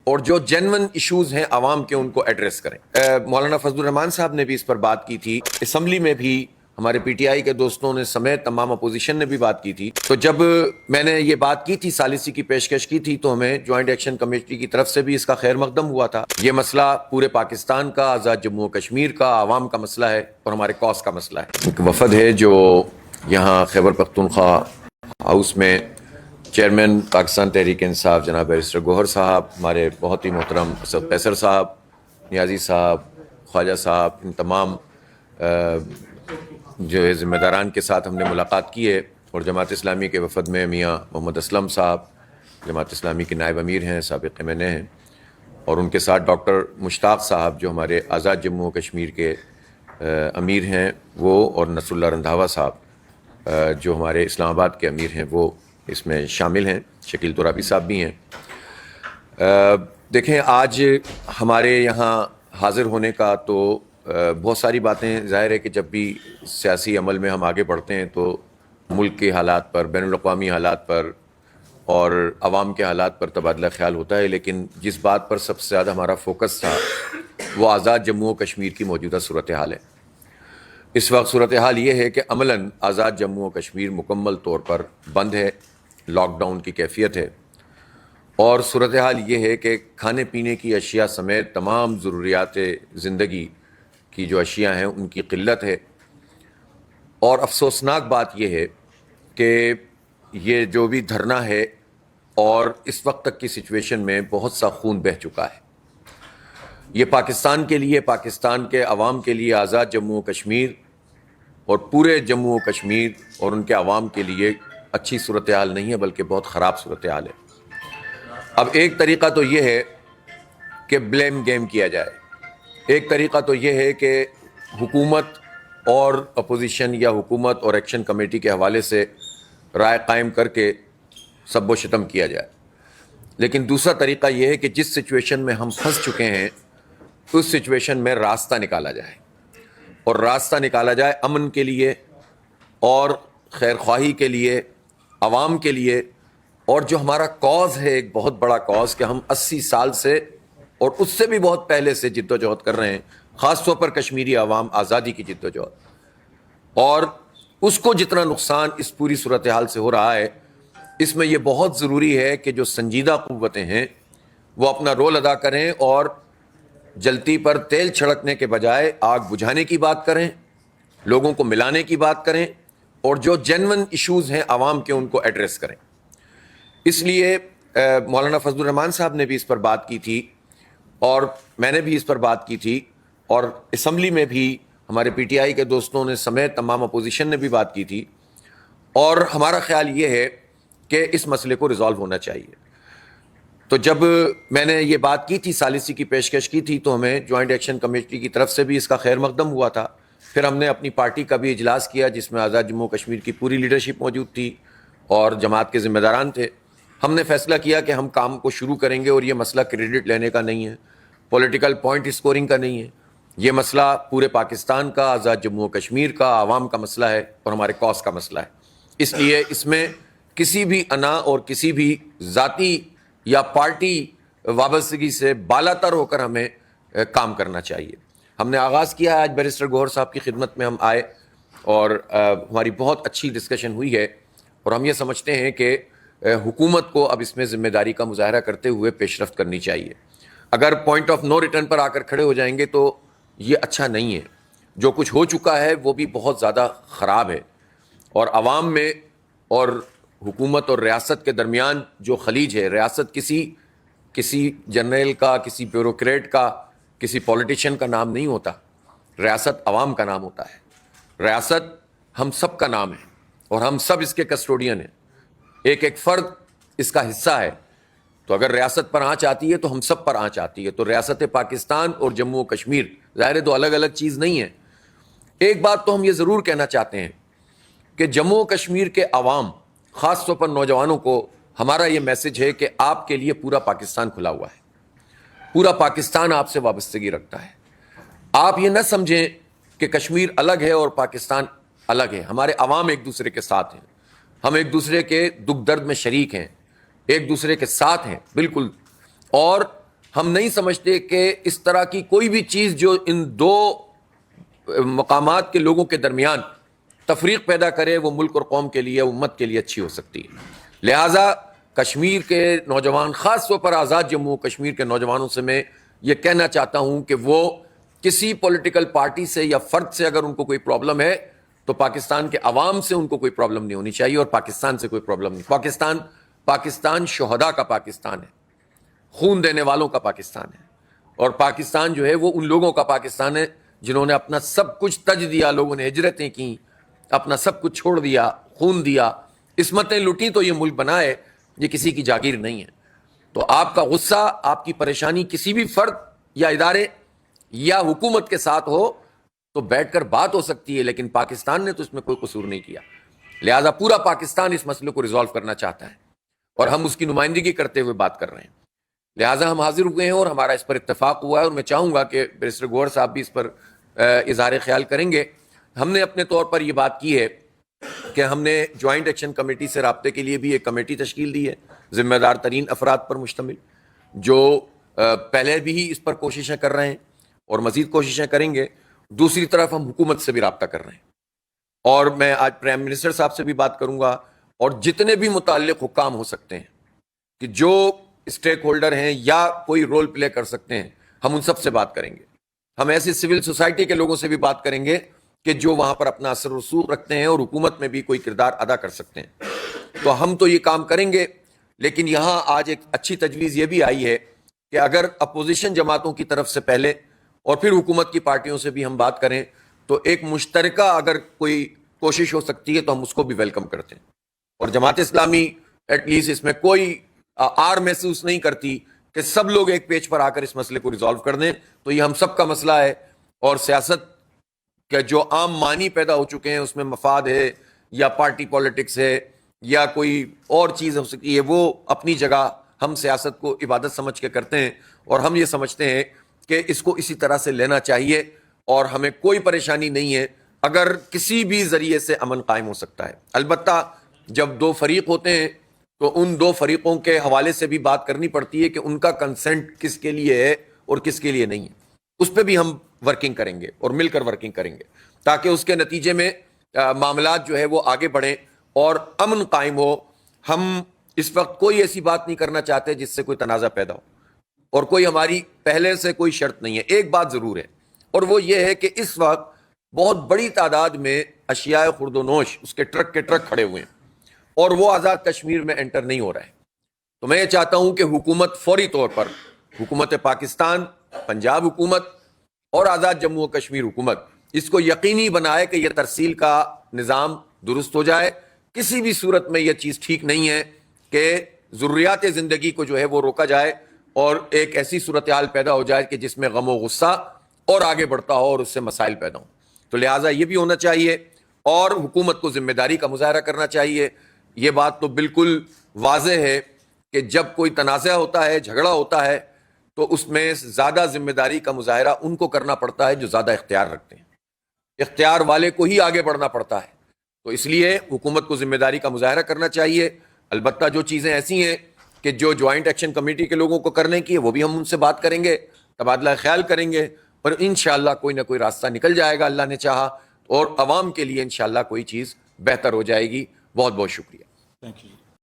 اور جو genuine issues ہیں عوام کے ان کو ایڈریس کریں۔ مولانا فضل الرحمان صاحب نے بھی اس پر بات کی تھی، اسمبلی میں بھی ہمارے پی ٹی آئی کے دوستوں نے سمیت تمام اپوزیشن نے بھی بات کی تھی۔ تو جب میں نے یہ بات کی تھی، ثالثی کی پیشکش کی تھی، تو ہمیں جوائنٹ ایکشن کمیٹی کی طرف سے بھی اس کا خیر مقدم ہوا تھا۔ یہ مسئلہ پورے پاکستان کا، آزاد جموں و کشمیر کا، عوام کا مسئلہ ہے اور ہمارے کاز کا مسئلہ ہے۔ ایک وفد ہے جو یہاں خیبر پختونخوا ہاؤس میں چیئرمین پاکستان تحریک انصاف جناب بیرسٹر گوہر صاحب، ہمارے بہت ہی محترم اسد قیصر صاحب، نیازی صاحب، خواجہ صاحب، ان تمام جو ہے ذمہ داران کے ساتھ ہم نے ملاقات کی ہے، اور جماعت اسلامی کے وفد میں میاں محمد اسلم صاحب جماعت اسلامی کے نائب امیر ہیں، سابق ایم این اے ہیں، اور ان کے ساتھ ڈاکٹر مشتاق صاحب جو ہمارے آزاد جموں و کشمیر کے امیر ہیں وہ، اور نصر اللہ رندھاوا صاحب جو ہمارے اسلام آباد کے امیر ہیں وہ اس میں شامل ہیں، شکیل ترابی صاحب بھی ہیں۔ دیکھیں، آج ہمارے یہاں حاضر ہونے کا تو بہت ساری باتیں، ظاہر ہے کہ جب بھی سیاسی عمل میں ہم آگے بڑھتے ہیں تو ملک کے حالات پر، بین الاقوامی حالات پر اور عوام کے حالات پر تبادلہ خیال ہوتا ہے، لیکن جس بات پر سب سے زیادہ ہمارا فوکس تھا وہ آزاد جموں و کشمیر کی موجودہ صورتحال ہے۔ اس وقت صورتحال یہ ہے کہ عملاً آزاد جموں و کشمیر مکمل طور پر بند ہے، لاک ڈاؤن کی کیفیت ہے، اور صورتحال یہ ہے کہ کھانے پینے کی اشیاء سمیت تمام ضروریات زندگی کی جو اشیاء ہیں ان کی قلت ہے۔ اور افسوسناک بات یہ ہے کہ یہ جو بھی دھرنا ہے اور اس وقت تک کی سچویشن میں بہت سا خون بہہ چکا ہے۔ یہ پاکستان کے لیے، پاکستان کے عوام کے لیے آزاد جموں و کشمیر اور پورے جموں و کشمیر اور ان کے عوام کے لیے اچھی صورتحال نہیں ہے، بلکہ بہت خراب صورتحال ہے۔ اب ایک طریقہ تو یہ ہے کہ بلیم گیم کیا جائے، ایک طریقہ تو یہ ہے کہ حکومت اور اپوزیشن یا حکومت اور ایکشن کمیٹی کے حوالے سے رائے قائم کر کے سب و شتم کیا جائے، لیکن دوسرا طریقہ یہ ہے کہ جس سچویشن میں ہم پھنس چکے ہیں اس سچویشن میں راستہ نکالا جائے، اور راستہ نکالا جائے امن کے لیے اور خیر خواہی کے لیے، عوام کے لیے، اور جو ہمارا کاز ہے، ایک بہت بڑا کاز کہ ہم 80 سال سے اور اس سے بھی بہت پہلے سے جد و جہد کر رہے ہیں، خاص طور پر کشمیری عوام آزادی کی جد و جہد، اور اس کو جتنا نقصان اس پوری صورتحال سے ہو رہا ہے، اس میں یہ بہت ضروری ہے کہ جو سنجیدہ قوتیں ہیں وہ اپنا رول ادا کریں اور جلتی پر تیل چھڑکنے کے بجائے آگ بجھانے کی بات کریں، لوگوں کو ملانے کی بات کریں، اور جو جینون ایشوز ہیں عوام کے ان کو ایڈریس کریں۔ اس لیے مولانا فضل الرحمان صاحب نے بھی اس پر بات کی تھی، اور میں نے بھی اس پر بات کی تھی، اور اسمبلی میں بھی ہمارے پی ٹی آئی کے دوستوں نے سمیت تمام اپوزیشن نے بھی بات کی تھی، اور ہمارا خیال یہ ہے کہ اس مسئلے کو ریزالو ہونا چاہیے۔ تو جب میں نے یہ بات کی تھی، ثالثی کی پیشکش کی تھی، تو ہمیں جوائنٹ ایکشن کمیٹی کی طرف سے بھی اس کا خیر مقدم ہوا تھا۔ پھر ہم نے اپنی پارٹی کا بھی اجلاس کیا جس میں آزاد جموں و کشمیر کی پوری لیڈرشپ موجود تھی اور جماعت کے ذمہ داران تھے۔ ہم نے فیصلہ کیا کہ ہم کام کو شروع کریں گے، اور یہ مسئلہ کریڈٹ لینے کا نہیں ہے، پولیٹیکل پوائنٹ اسکورنگ کا نہیں ہے، یہ مسئلہ پورے پاکستان کا، آزاد جموں و کشمیر کا، عوام کا مسئلہ ہے اور ہمارے کاز کا مسئلہ ہے۔ اس لیے اس میں کسی بھی انا اور کسی بھی ذاتی یا پارٹی وابستگی سے بالاتر ہو کر ہمیں کام کرنا چاہیے۔ ہم نے آغاز کیا ہے، آج بیرسٹر گوہر صاحب کی خدمت میں ہم آئے اور ہماری بہت اچھی ڈسکشن ہوئی ہے، اور ہم یہ سمجھتے ہیں کہ حکومت کو اب اس میں ذمہ داری کا مظاہرہ کرتے ہوئے پیش رفت کرنی چاہیے۔ اگر پوائنٹ آف نو ریٹرن پر آ کر کھڑے ہو جائیں گے تو یہ اچھا نہیں ہے۔ جو کچھ ہو چکا ہے وہ بھی بہت زیادہ خراب ہے، اور عوام میں اور حکومت اور ریاست کے درمیان جو خلیج ہے، ریاست کسی جنرل کا، کسی بیوروکریٹ کا، کسی پولیٹیشین کا نام نہیں ہوتا، ریاست عوام کا نام ہوتا ہے، ریاست ہم سب کا نام ہے اور ہم سب اس کے کسٹوڈین ہیں، ایک ایک فرد اس کا حصہ ہے۔ تو اگر ریاست پر آنچ آتی ہے تو ہم سب پر آنچ آتی ہے۔ تو ریاست پاکستان اور جموں و کشمیر ظاہر دو الگ الگ چیز نہیں ہے۔ ایک بات تو ہم یہ ضرور کہنا چاہتے ہیں کہ جموں و کشمیر کے عوام، خاص طور پر نوجوانوں کو ہمارا یہ میسج ہے کہ آپ کے لیے پورا پاکستان کھلا ہوا ہے، پورا پاکستان آپ سے وابستگی رکھتا ہے۔ آپ یہ نہ سمجھیں کہ کشمیر الگ ہے اور پاکستان الگ ہے، ہمارے عوام ایک دوسرے کے ساتھ ہیں، ہم ایک دوسرے کے دکھ درد میں شریک ہیں، ایک دوسرے کے ساتھ ہیں بالکل، اور ہم نہیں سمجھتے کہ اس طرح کی کوئی بھی چیز جو ان دو مقامات کے لوگوں کے درمیان تفریق پیدا کرے وہ ملک اور قوم کے لیے، امت کے لیے اچھی ہو سکتی ہے. لہٰذا کشمیر کے نوجوان، خاص طور پر آزاد جموں کشمیر کے نوجوانوں سے میں یہ کہنا چاہتا ہوں کہ وہ کسی پولیٹیکل پارٹی سے یا فرد سے اگر ان کو کوئی پرابلم ہے تو پاکستان کے عوام سے ان کو کوئی پرابلم نہیں ہونی چاہیے، اور پاکستان سے کوئی پرابلم نہیں. پاکستان شہداء کا پاکستان ہے، خون دینے والوں کا پاکستان ہے، اور پاکستان جو ہے وہ ان لوگوں کا پاکستان ہے جنہوں نے اپنا سب کچھ تج دیا، لوگوں نے ہجرتیں کی، اپنا سب کچھ چھوڑ دیا، خون دیا، عصمتیں لوٹیں تو یہ ملک بنا ہے، یہ کسی کی جاگیر نہیں ہے. تو آپ کا غصہ، آپ کی پریشانی کسی بھی فرد یا ادارے یا حکومت کے ساتھ ہو تو بیٹھ کر بات ہو سکتی ہے، لیکن پاکستان نے تو اس میں کوئی قصور نہیں کیا. لہٰذا پورا پاکستان اس مسئلے کو ریزالو کرنا چاہتا ہے اور ہم اس کی نمائندگی کرتے ہوئے بات کر رہے ہیں. لہٰذا ہم حاضر ہوئے ہیں اور ہمارا اس پر اتفاق ہوا ہے، اور میں چاہوں گا کہ بیرسٹر گوہر صاحب بھی اس پر اظہار خیال کریں گے. ہم نے اپنے طور پر یہ بات کی ہے کہ ہم نے جوائنٹ ایکشن کمیٹی سے رابطے کے لیے بھی ایک کمیٹی تشکیل دی ہے، ذمہ دار ترین افراد پر مشتمل، جو پہلے بھی اس پر کوششیں کر رہے ہیں اور مزید کوششیں کریں گے. دوسری طرف ہم حکومت سے بھی رابطہ کر رہے ہیں، اور میں آج پرائم منسٹر صاحب سے بھی بات کروں گا، اور جتنے بھی متعلق حکام ہو سکتے ہیں کہ جو اسٹیک ہولڈر ہیں یا کوئی رول پلے کر سکتے ہیں، ہم ان سب سے بات کریں گے. ہم ایسی سول سوسائٹی کے لوگوں سے بھی بات کریں گے کہ جو وہاں پر اپنا اثر رسوخ رکھتے ہیں اور حکومت میں بھی کوئی کردار ادا کر سکتے ہیں. تو ہم تو یہ کام کریں گے، لیکن یہاں آج ایک اچھی تجویز یہ بھی آئی ہے کہ اگر اپوزیشن جماعتوں کی طرف سے پہلے اور پھر حکومت کی پارٹیوں سے بھی ہم بات کریں تو ایک مشترکہ اگر کوئی کوشش ہو سکتی ہے تو ہم اس کو بھی ویلکم کرتے ہیں. اور جماعت اسلامی ایٹ لیسٹ اس میں کوئی آر محسوس نہیں کرتی کہ سب لوگ ایک پیج پر آ کر اس مسئلے کو ریزالو کر دیں. تو یہ ہم سب کا مسئلہ ہے، اور سیاست کے جو عام معنی پیدا ہو چکے ہیں اس میں مفاد ہے یا پارٹی پالیٹکس ہے یا کوئی اور چیز ہو سکتی ہے، وہ اپنی جگہ ہم سیاست کو عبادت سمجھ کے کرتے ہیں، اور ہم یہ سمجھتے ہیں کہ اس کو اسی طرح سے لینا چاہیے، اور ہمیں کوئی پریشانی نہیں ہے اگر کسی بھی ذریعے سے امن قائم ہو سکتا ہے. البتہ جب دو فریق ہوتے ہیں تو ان دو فریقوں کے حوالے سے بھی بات کرنی پڑتی ہے کہ ان کا کنسنٹ کس کے لیے ہے اور کس کے لیے نہیں ہے. اس پہ بھی ہم ورکنگ کریں گے اور مل کر ورکنگ کریں گے تاکہ اس کے نتیجے میں معاملات جو ہے وہ آگے بڑھیں اور امن قائم ہو. ہم اس وقت کوئی ایسی بات نہیں کرنا چاہتے جس سے کوئی تنازع پیدا ہو، اور کوئی ہماری پہلے سے کوئی شرط نہیں ہے. ایک بات ضرور ہے، اور وہ یہ ہے کہ اس وقت بہت بڑی تعداد میں اشیاء خورد و نوش اس کے ٹرک کھڑے ہوئے ہیں، اور وہ آزاد کشمیر میں انٹر نہیں ہو رہا ہے. تو میں یہ چاہتا ہوں کہ حکومت فوری طور پر، حکومت پاکستان، پنجاب حکومت اور آزاد جموں و کشمیر حکومت اس کو یقینی بنائے کہ یہ ترسیل کا نظام درست ہو جائے. کسی بھی صورت میں یہ چیز ٹھیک نہیں ہے کہ ضروریات زندگی کو جو ہے وہ روکا جائے اور ایک ایسی صورتحال پیدا ہو جائے کہ جس میں غم و غصہ اور آگے بڑھتا ہو اور اس سے مسائل پیدا ہوں. تو لہٰذا یہ بھی ہونا چاہیے، اور حکومت کو ذمہ داری کا مظاہرہ کرنا چاہیے. یہ بات تو بالکل واضح ہے کہ جب کوئی تنازع ہوتا ہے، جھگڑا ہوتا ہے، تو اس میں زیادہ ذمہ داری کا مظاہرہ ان کو کرنا پڑتا ہے جو زیادہ اختیار رکھتے ہیں. اختیار والے کو ہی آگے بڑھنا پڑتا ہے. تو اس لیے حکومت کو ذمہ داری کا مظاہرہ کرنا چاہیے. البتہ جو چیزیں ایسی ہیں کہ جو جوائنٹ ایکشن کمیٹی کے لوگوں کو کرنے کی ہے وہ بھی ہم ان سے بات کریں گے، تبادلہ خیال کریں گے، اور انشاءاللہ کوئی نہ کوئی راستہ نکل جائے گا اللہ نے چاہا، اور عوام کے لیے انشاءاللہ کوئی چیز بہتر ہو جائے گی. بہت بہت شکریہ. Thank you.